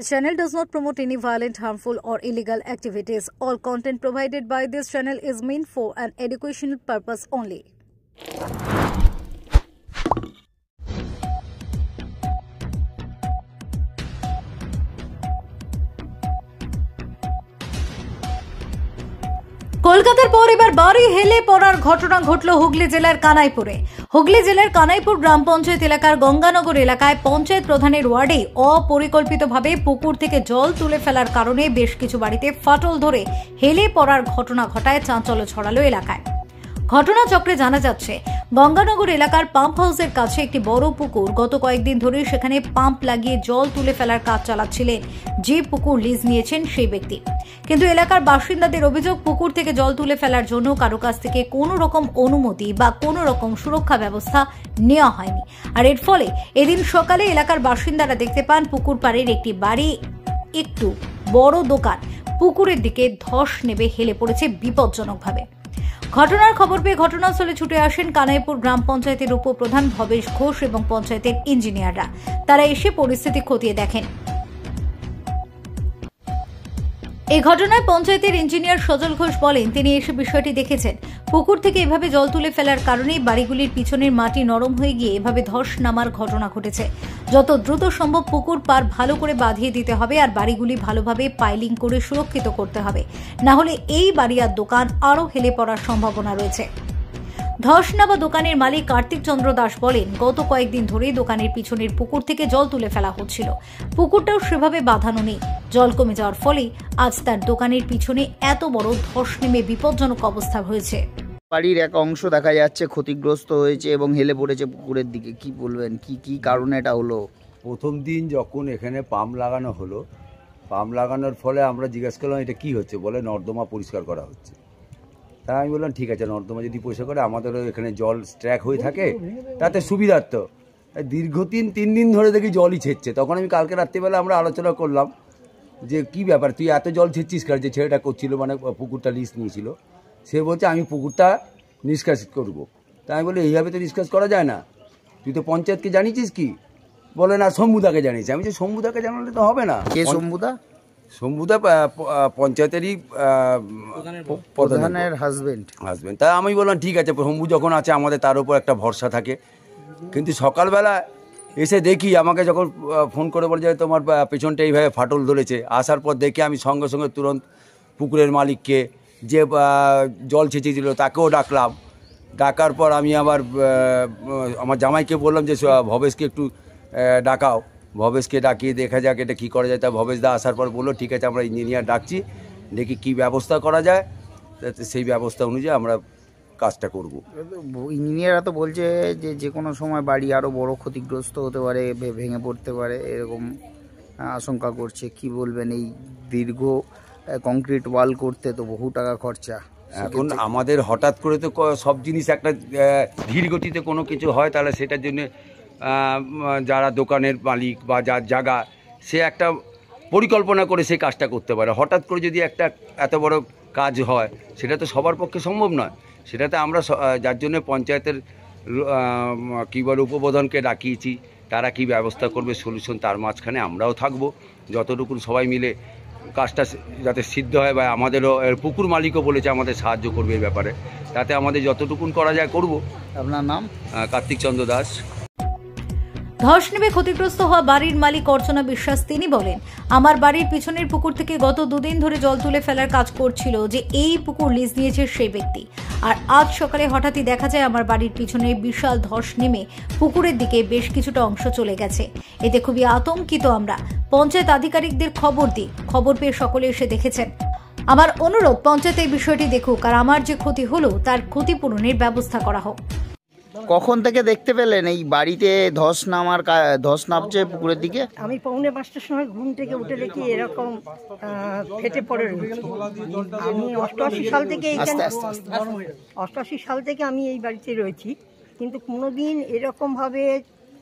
This channel does not promote any violent, harmful, or illegal activities. All content provided by this channel is meant for an educational purpose only. কলকাতার পর এবার বাড়ি হেলে পড়ার ঘটনা ঘটল হুগলি জেলার কানাইপুরে। হুগলি জেলার কানাইপুর গ্রাম পঞ্চায়েত এলাকার গঙ্গানগর এলাকায় পঞ্চায়েত প্রধানের ওয়ার্ডে অপরিকল্পিতভাবে পুকুর থেকে জল তুলে ফেলার কারণে বেশ কিছু বাড়িতে ফাটল ধরে হেলে পড়ার ঘটনা ঘটায় চাঞ্চল্য ছড়ালো এলাকায়। ঘটনাচক্রে জানা যাচ্ছে, গঙ্গানগর এলাকার পাম্প হাউসের কাছে একটি বড় পুকুর। গত কয়েকদিন ধরে সেখানে পাম্প লাগিয়ে জল তুলে ফেলার কাজ চালাচ্ছিলেন যে পুকুর লিজ নিয়েছেন সেই ব্যক্তি। কিন্তু এলাকার বাসিন্দাদের অভিযোগ, পুকুর থেকে জল তুলে ফেলার জন্য কারো কাছ থেকে কোনো রকম অনুমতি বা কোনো রকম সুরক্ষা ব্যবস্থা নেওয়া হয়নি। আর এর ফলে এদিন সকালে এলাকার বাসিন্দারা দেখতে পান পুকুর পাড়ের একটি বাড়ি, একটু বড় দোকান পুকুরের দিকে ধস নেবে হেলে পড়েছে বিপজ্জনকভাবে। ঘটনার খবর পেয়ে ঘটনাস্থলে ছুটে আসেন কানাইপুর গ্রাম পঞ্চায়েতের উপপ্রধান ভবেশ ঘোষ এবং পঞ্চায়েতের ইঞ্জিনিয়াররা। তারা এসে পরিস্থিতি খতিয়ে দেখেন। এই ঘটনায় পঞ্চায়েতের ইঞ্জিনিয়ার সজল ঘোষ বলেন, তিনি এসে বিষয়টি দেখেছেন। পুকুর থেকে এভাবে জল তুলে ফেলার কারণেই বাড়িগুলির পিছনের মাটি নরম হয়ে গিয়ে এভাবে ধস নামার ঘটনা ঘটেছে। যত দ্রুত সম্ভব পুকুর পার ভালো করে বাঁধিয়ে দিতে হবে আর বাড়িগুলি ভালোভাবে পাইলিং করে সুরক্ষিত করতে হবে, না হলে এই বাড়ি আর দোকান আরও হেলে পড়ার সম্ভাবনা রয়েছে। ধস নামা দোকানের মালিক কার্তিক চন্দ্র দাস বলেন, গত কয়েকদিন ধরেই দোকানের পিছনের পুকুর থেকে জল তুলে ফেলা হচ্ছিল। পুকুরটাও সেভাবে বাঁধানো নেই। জল কমে যাওয়ার ফলে আজ তার দোকানের পিছনে এত বড় ধস নেমে বিপজ্জনক অবস্থা হয়েছে। বাড়ির এক অংশ দেখা যাচ্ছে ক্ষতিগ্রস্ত হয়েছে এবং হেলে পড়েছে পুকুরের দিকে। কি বলবেন, কি কারণে এটা হলো? প্রথম দিন যখন এখানে পাম্প লাগানো হলো, পাম্প লাগানোর ফলে আমরা জিজ্ঞাসা করলাম এটা কি হচ্ছে, বলে নর্দমা পরিষ্কার করা হচ্ছে। তাই আমি বললাম ঠিক আছে, নর্দমা যদি পরিষ্কার করে আমাদেরও এখানে জল স্ট্র্যাক হয়ে থাকে তাতে সুবিধার্থ। দীর্ঘদিন 3 দিন ধরে দেখি জলই ছেড়ছে। তখন আমি কালকে রাত্রিবেলা আমরা আলোচনা করলাম যে কি ব্যাপার, তুই এত জল ছেড়ছিস কার? যে ছেলেটা করছিল, মানে পুকুরটা লিজ নিয়েছিল, সে বলছে আমি পুকুরটা নিষ্কাশিত করব। তাই আমি বলি এইভাবে তো নিষ্কাশ করা যায় না, তুই তো পঞ্চায়েতকে জানিয়েছিস কি? বলে না, শম্ভুদাকে জানিয়েছি। আমি যে শম্ভুদাকে জানালে তো হবে না। কে শম্ভুদা? শম্ভুদা পঞ্চায়েতেরই প্রধানের হাজবেন্ড। তাই আমি বললাম ঠিক আছে, শম্ভু যখন আছে আমাদের তার উপর একটা ভরসা থাকে। কিন্তু সকালবেলা এসে দেখি, আমাকে যখন ফোন করে বলে যে তোমার পেছনটা এইভাবে ফাটল ধরেছে, আসার পর দেখি আমি সঙ্গে সঙ্গে তুরন্ত পুকুরের মালিককে, যে জল ছেঁচেছিল তাকেও ডাকলাম। ডাকার পর আমি আবার আমার জামাইকে বললাম যে ভবেশকে একটু ডাকাও। ভবেশকে ডাকিয়ে দেখা যাক এটা কী করা যায়। তা ভবেশ দা আসার পর বললো ঠিক আছে, আমরা ইঞ্জিনিয়ার ডাকছি, দেখি কী ব্যবস্থা করা যায়, সেই ব্যবস্থা অনুযায়ী আমরা কাজটা করব। ইঞ্জিনিয়াররা তো বলছে যে যে কোনো সময় বাড়ি আরও বড় ক্ষতিগ্রস্ত হতে পারে, ভেঙে পড়তে পারে, এরকম আশঙ্কা করছে। কি বলবেন, এই দীর্ঘ কংক্রিট ওয়াল করতে তো বহু টাকা খরচা। এখন আমাদের হঠাৎ করে তো সব জিনিস একটা ধীর গতিতে কোনো কিছু হয়, তাহলে সেটার জন্য যারা দোকানের মালিক বা যার জায়গা, সে একটা পরিকল্পনা করে সেই কাজটা করতে পারে। হঠাৎ করে যদি একটা এত বড় কাজ হয়, সেটা তো সবার পক্ষে সম্ভব নয়। সেটাতে আমরা যার জন্য পঞ্চায়েতের কী বলে উপপ্রধানকে ডাকিয়েছি, তারা কি ব্যবস্থা করবে সলিউশন, তার মাঝখানে আমরাও থাকবো। যতটুকু সবাই মিলে কাজটা যাতে সিদ্ধ হয়, বা আমাদেরও পুকুর মালিকও বলেছে আমাদের সাহায্য করবে এই ব্যাপারে, তাতে আমাদের যতটুকুন করা যায় করব। আপনার নাম? কার্তিক চন্দ্র দাস। ধস নেমে ক্ষতিগ্রস্ত হওয়া বাড়ির মালিক অর্চনা বিশ্বাস তিনি বলেন, আমার বাড়ির পিছনের পুকুর থেকে গত 2 দিন ধরে জল তুলে ফেলার কাজ করছিল যে এই পুকুর লিজ নিয়েছে সেই ব্যক্তি। আর আজ সকালে হঠাৎই দেখা যায় আমার বাড়ির পিছনে বিশাল ধস নেমে পুকুরের দিকে বেশ কিছুটা অংশ চলে গেছে। এতে খুবই আতঙ্কিত আমরা। পঞ্চায়েত আধিকারিকদের খবর দিই, খবর পেয়ে সকলে এসে দেখেছেন। আমার অনুরোধ, পঞ্চায়েত এই বিষয়টি দেখুক আর আমার যে ক্ষতি হলো তার ক্ষতিপূরণের ব্যবস্থা করা হোক। কখন থেকে দেখতে পেলেন এই বাড়িতে ধস নামছে পুকুরের দিকে? আমি 4:45টার সময় ঘুম থেকে উঠে দেখি এরকম ফেটে পড়ে রয়েছে। আমি 88 সাল থেকে এইখানে 88 সাল থেকে আমি এই বাড়িতে রয়েছি, কিন্তু কোনোদিন এরকমভাবে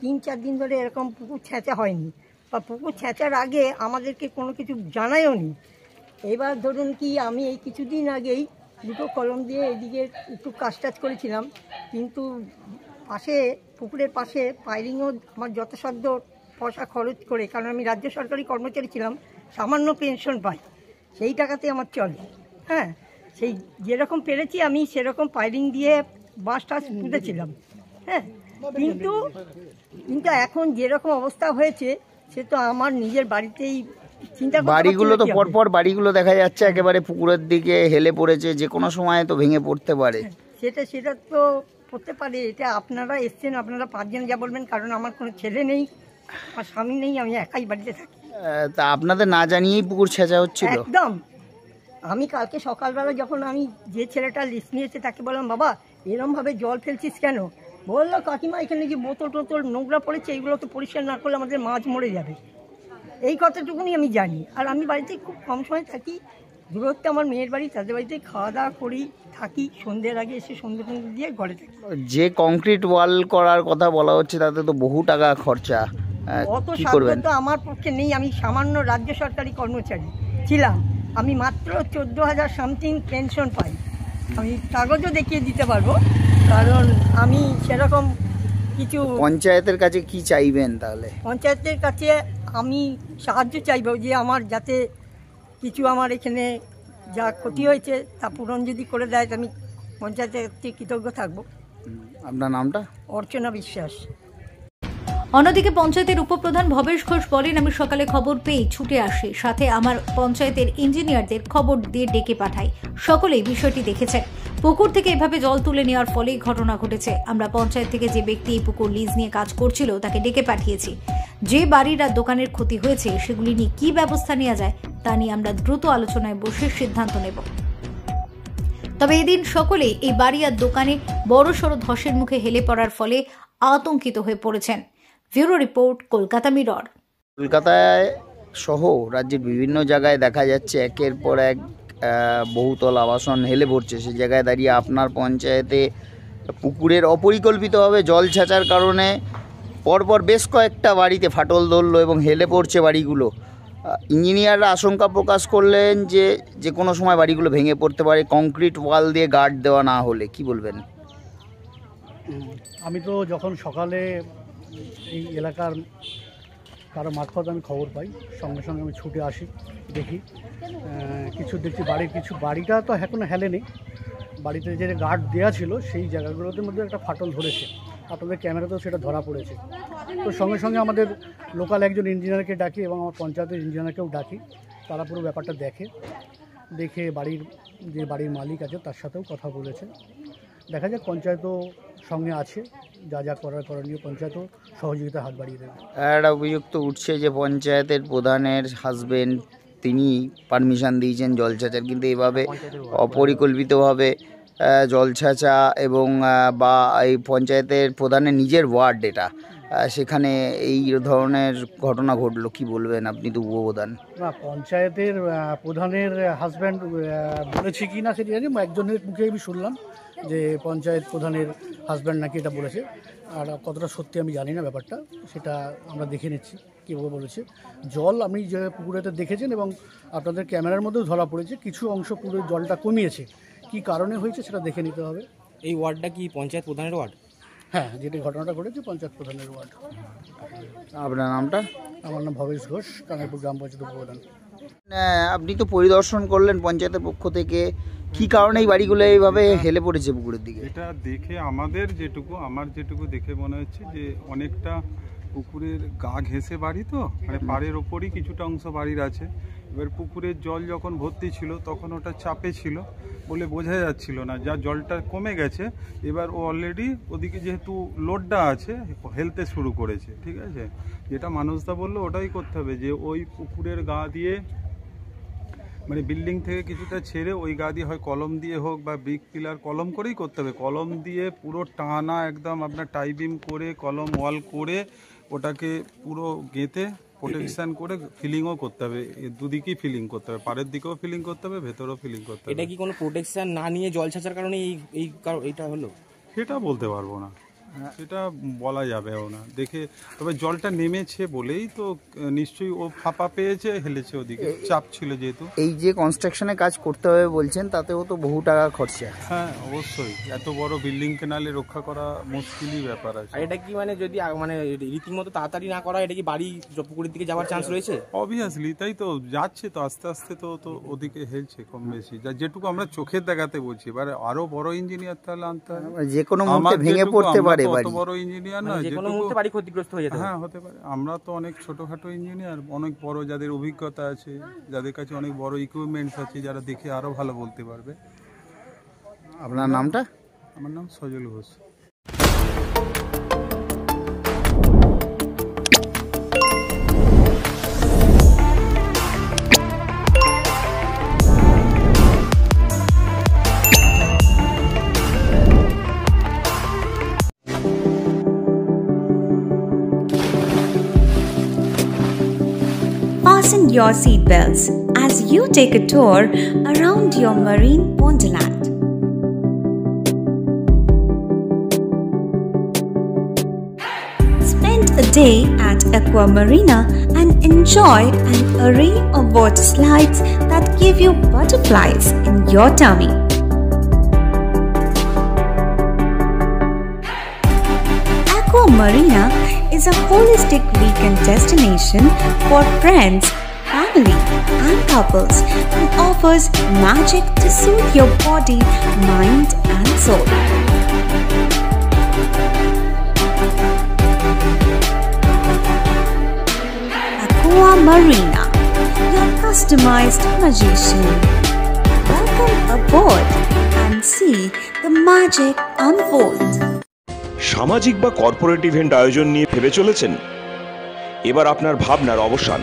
3-4 দিন ধরে এরকম পুকুর ছেঁচা হয়নি, বা পুকুর ছেঁচার আগে আমাদেরকে কোনো কিছু জানায়ও নি। এবার ধরুন কি, আমি এই কিছুদিন আগেই 2টো কলম দিয়ে এদিকে একটু কাজ করেছিলাম, কিন্তু পাশে পুকুরের পাশে পাইলিংও আমার যথাসাধ্য পয়সা খরচ করে, কারণ আমি রাজ্য সরকারি কর্মচারী ছিলাম, সামান্য পেনশন পাই, সেই টাকাতে আমার চলে। হ্যাঁ, সেই যেরকম পেরেছি আমি সেরকম পাইলিং দিয়ে বাস টাস তুলেছিলাম। হ্যাঁ, কিন্তু এখন যেরকম অবস্থা হয়েছে সে তো আমার নিজের বাড়িতেই চিন্তা করতে পারছি না বাড়িগুলো তো কি হবে। পরপর বাড়িগুলো দেখা যাচ্ছে একেবারে পুকুরের দিকে হেলে পড়েছে, যে কোনো সময় তো ভেঙে পড়তে পারে। সেটা তো করতে পারে। এটা আপনারা এসছেন, আপনারা 5 জন যা বলবেন, কারণ আমার কোনো ছেলে নেই, আমার স্বামী নেই, আমি একাই বাড়িতে থাকি। তা আপনাদের না জানিয়েই পুকুর ছেঁচা হচ্ছিল? একদম। আমি কালকে সকালবেলা যখন আমি যে ছেলেটা লিস্ট নিয়েছে তাকে বললাম, বাবা এরমভাবে জল ফেলছিস কেন? বললো, কাকিমা এখানে যে বোতল টোতল নোংরা পড়েছে, এগুলো তো পরিষ্কার না করলে আমাদের মাছ মরে যাবে। এই কথাটুকুনি আমি জানি। আর আমি বাড়িতে খুব কম সময় থাকি, দূরত্বে আমার মেয়ের বাড়ি, তাদের বাড়িতে খাওয়া দাওয়া করি, থাকি, সন্ধ্যের আগে এসে সন্ধ্যে দিয়ে ঘরে থাকি। যে কংক্রিট ওয়াল করার কথা বলা হচ্ছে তাতে তো বহু টাকা খরচা, অত কি সাধ্য করবেন? তো আমার পক্ষে নেই। আমি সামান্য রাজ্য সরকারি কর্মচারী ছিলাম, আমি মাত্র 14,000 সামথিং পেনশন পাই। আমি কাগজও দেখিয়ে দিতে পারবো, কারণ আমি সেরকম কিছু। পঞ্চায়েতের কাছে কি চাইবেন তাহলে? পঞ্চায়েতের কাছে আমি সাহায্য চাইবো, যে আমার যাতে কিছু আমার এখানে যা ক্ষতি হয়েছে তা পূরণ যদি করে দেয়, আমি পঞ্চায়েতের কাছে কৃতজ্ঞ থাকবো। আপনার নামটা? অর্চনা বিশ্বাস। অন্যদিকে পঞ্চায়েতের উপপ্রধান ভবেশ ঘোষ বলেন, আমি সকালে খবর পেয়ে ছুটে আসি, সাথে আমার পঞ্চায়েতের ইঞ্জিনিয়ারদের খবর দিয়ে ডেকে পাঠাই। সকলেই বিষয়টি দেখেছেন। পুকুর থেকে এভাবে জল তুলে নেওয়ার ফলেই ঘটনা ঘটেছে। আমরা পঞ্চায়েত থেকে যে ব্যক্তি এই পুকুর লিজ নিয়ে কাজ করছিল তাকে ডেকে পাঠিয়েছি। যে বাড়ির আর দোকানের ক্ষতি হয়েছে সেগুলি নিয়ে কি ব্যবস্থা নেওয়া যায় তা নিয়ে আমরা দ্রুত আলোচনায় বসে সিদ্ধান্ত নেব। তবে এদিন সকলেই এই বাড়ি আর দোকানে বড়সড় ধসের মুখে হেলে পড়ার ফলে আতঙ্কিত হয়ে পড়েছেন। Bureau report, Kolkata mirror. কলকাতায় সহ রাজ্যের বিভিন্ন জায়গায় দেখা যাচ্ছে একের পর এক বহুতল আবাসন হেলে পড়ছে। সেই জায়গায় দাঁড়িয়ে আপনার পঞ্চায়েতে পুকুরের অপরিকল্পিতভাবে জল ছাঁচার কারণে পরপর বেশ কয়েকটা বাড়িতে ফাটল ধরলো এবং হেলে পড়ছে বাড়িগুলো। ইঞ্জিনিয়াররা আশঙ্কা প্রকাশ করলেন যে যে কোনো সময় বাড়িগুলো ভেঙে পড়তে পারে কংক্রিট ওয়াল দিয়ে গার্ড দেওয়া না হলে। কি বলবেন? আমি তো যখন সকালে এই এলাকার কারো মারফত আমি খবর পাই, সঙ্গে সঙ্গে আমি ছুটে আসি, দেখি কিছু দেখছি বাড়িটা তো এখনও হেলেনি, বাড়িতে যে গার্ড দেওয়া ছিল সেই জায়গাগুলোর মধ্যে একটা ফাটল ধরেছে, আপনাদের ক্যামেরাতেও সেটা ধরা পড়েছে। তো সঙ্গে সঙ্গে আমাদের লোকাল একজন ইঞ্জিনিয়ারকে ডাকি এবং আমার পঞ্চায়েতের ইঞ্জিনিয়ারকেও ডাকি। তারা পুরো ব্যাপারটা দেখে বাড়ির মালিক আছে তার সাথেও কথা বলেছে। দেখা যাক, পঞ্চায়েতও সঙ্গে আছে, যা করণীয় পঞ্চায়েতও সহযোগিতা হাত বাড়িয়ে দেবে। একটা অভিযোগ তো উঠছে যে পঞ্চায়েতের প্রধানের হাজবেন্ড তিনি পারমিশন দিয়েছেন জল ছাঁচার, কিন্তু এভাবে অপরিকল্পিতভাবে জল ছাঁচা এবং বা এই পঞ্চায়েতের প্রধানের নিজের ওয়ার্ড এটা, সেখানে এই ধরনের ঘটনা ঘটলো। কি বলবেন? আপনি তো উপপ্রধান। না, পঞ্চায়েতের প্রধানের হাজব্যান্ড বলেছে কি না সেটা জানি, একজনের মুখে আমি শুনলাম যে পঞ্চায়েত প্রধানের হাজব্যান্ড নাকি এটা বলেছে। আর কতটা সত্যি আমি জানি না ব্যাপারটা, সেটা আমরা দেখে নিচ্ছি কীভাবে বলেছে। জল আপনি যে পুকুরেতে দেখেছেন এবং আপনাদের ক্যামেরার মধ্যেও ধরা পড়েছে, কিছু অংশ পুকুরের জলটা কমিয়েছে, কী কারণে হয়েছে সেটা দেখে নিতে হবে। এই ওয়ার্ডটা কি পঞ্চায়েত প্রধানের ওয়ার্ড? হ্যাঁ, যেটি ঘটনাটা ঘটেছে পঞ্চায়েত প্রধানের ওয়ার্ড। আপনার নামটা? আমার নাম ভবেশ ঘোষ, কানাইপুর গ্রাম পঞ্চায়েত উপপ্রধান। আপনি তো পরিদর্শন করলেন পঞ্চায়েতের পক্ষ থেকে, কি কারণে এই বাড়িগুলো এইভাবে হেলে পড়েছে পুকুরের দিকে? এটা দেখে আমার যেটুকু দেখে মনে হচ্ছে যে অনেকটা পুকুরের গা ঘেঁষে বাড়ি, তো মানে পাড়ের ওপরই কিছুটা অংশ বাড়ির আছে। এবার পুকুরের জল যখন ভর্তি ছিল তখন ওটা চাপে ছিল বলে বোঝা যাচ্ছিল না, যা জলটা কমে গেছে এবার ও অলরেডি ওদিকে যেহেতু লোডটা আছে হেলতে শুরু করেছে। ঠিক আছে, যেটা মানুষদা বললো ওটাই করতে হবে, যে ওই পুকুরের গা দিয়ে মানে বিল্ডিং থেকে কিছুটা ছেড়ে ওই গা দিয়ে হয় কলম দিয়ে হোক বা ব্রিক পিলার কলম করেই করতে হবে, কলম দিয়ে পুরো টানা একদম আপনার টাই বিম করে কলম ওয়াল করে ওটাকে পুরো গেঁথে প্রোটেকশন করে ফিলিংও করতে হবে। দুদিকেই ফিলিং করতে হবে, পাড়ের দিকেও ফিলিং করতে হবে, ভেতরেও ফিলিং করতে হবে। এটা কি কোনো প্রোটেকশন না নিয়ে জল ছাঁচার কারণে এইটা হলো? সেটা বলতে পারবো না, সেটা বলা যাবেও না দেখে। তবে জলটা নেমেছে বলেই তো নিশ্চয়ই ও ফাঁপা পেয়েছে, হেলেছে ওদিকে, চাপ ছিল যেহেতু। এই যে কনস্ট্রাকশনে কাজ করতে হবে বলছেন, তাতেও তো বহু টাকা খরচা। হ্যাঁ অবশ্যই, এত বড় বিল্ডিং কেনালে রক্ষা করা মুশকিলই ব্যাপার আছে। আর এটা কি মানে যদি মানে রীতিমতো তাড়াতাড়ি না করা, এটা কি বাড়ি পুকুরের দিকে যাওয়ার চান্স রয়েছে? অবভিয়াসলি তাই তো, যাচ্ছে তো আস্তে আস্তে, তো ওদিকে হেলছে কম বেশি, যেটুকু আমরা চোখের দেখাতে বলছি। এবারে আরো বড় ইঞ্জিনিয়ার তাহলে আনতে হবে, যে কোনো মুহূর্তে ভেঙে পড়তে পারে অত বাড়ি। বড় ইঞ্জিনিয়ার না, যে কোনো মুহূর্তে বাড়ি ক্ষতিগ্রস্ত হয়ে যেতে পারে। হ্যাঁ হতে পারে। আমরা তো অনেক ছোটখাটো ইঞ্জিনিয়ার, অনেক বড় যাদের অভিজ্ঞতা আছে, যাদের কাছে অনেক বড় ইকুইপমেন্টস আছে, যারা দেখে আরো ভালো বলতে পারবে। আপনার নামটা? আমার নাম Sajal Ghosh. Fasten your seatbelts as you take a tour around your marine wonderland. Spend a day at Aqua Marina and enjoy an array of water slides that give you butterflies in your tummy. Aqua Marina is a holistic weekend destination for friends, family, and couples and offers magic to soothe your body, mind, and soul. Aqua Marina, your customized magician. Welcome aboard and see the magic unfold. সামাজিক বা corporate event আয়োজন নিয়ে ভেবে চলেছেন? এবার আপনার ভাবনার অবসান।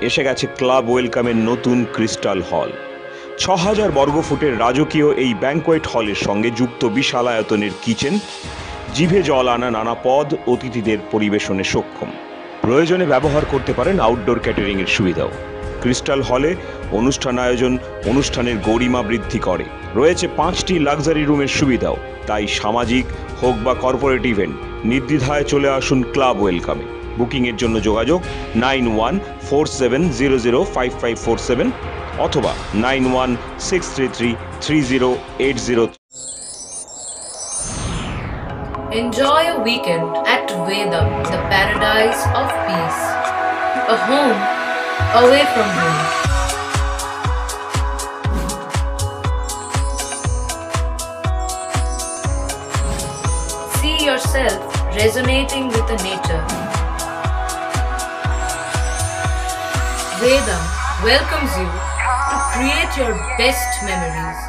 এসে গেছে ক্লাব ওয়েলকামের নতুন ক্রিস্টাল হল। ৬,০০০ বর্গফুটের রাজকীয় এই ব্যাংকোয়েট হলের সঙ্গে যুক্ত বিশাল আয়তনের কিচেন, জিভে জল আনা নানা পদ অতিথিদের পরিবেশনে সক্ষম। প্রয়োজনে ব্যবহার করতে পারেন আউটডোর ক্যাটারিংয়ের সুবিধাও। ক্রিস্টাল হলে অনুষ্ঠান আয়োজন অনুষ্ঠানের গরিমা বৃদ্ধি করে। রয়েছে ৫টি লাক্সারি রুমের সুবিধাও। তাই সামাজিক হোক বা কর্পোরেট ইভেন্ট, নির্দ্বিধায় চলে আসুন ক্লাব ওয়েলকামে। বুকিংয়ের জন্য যোগাযোগ 9147005547 অথবা 9163333080। Enjoy a weekend at Vedam, the paradise of peace. A home away from home. See yourself resonating with the nature. Vedam welcomes you to create your best memories.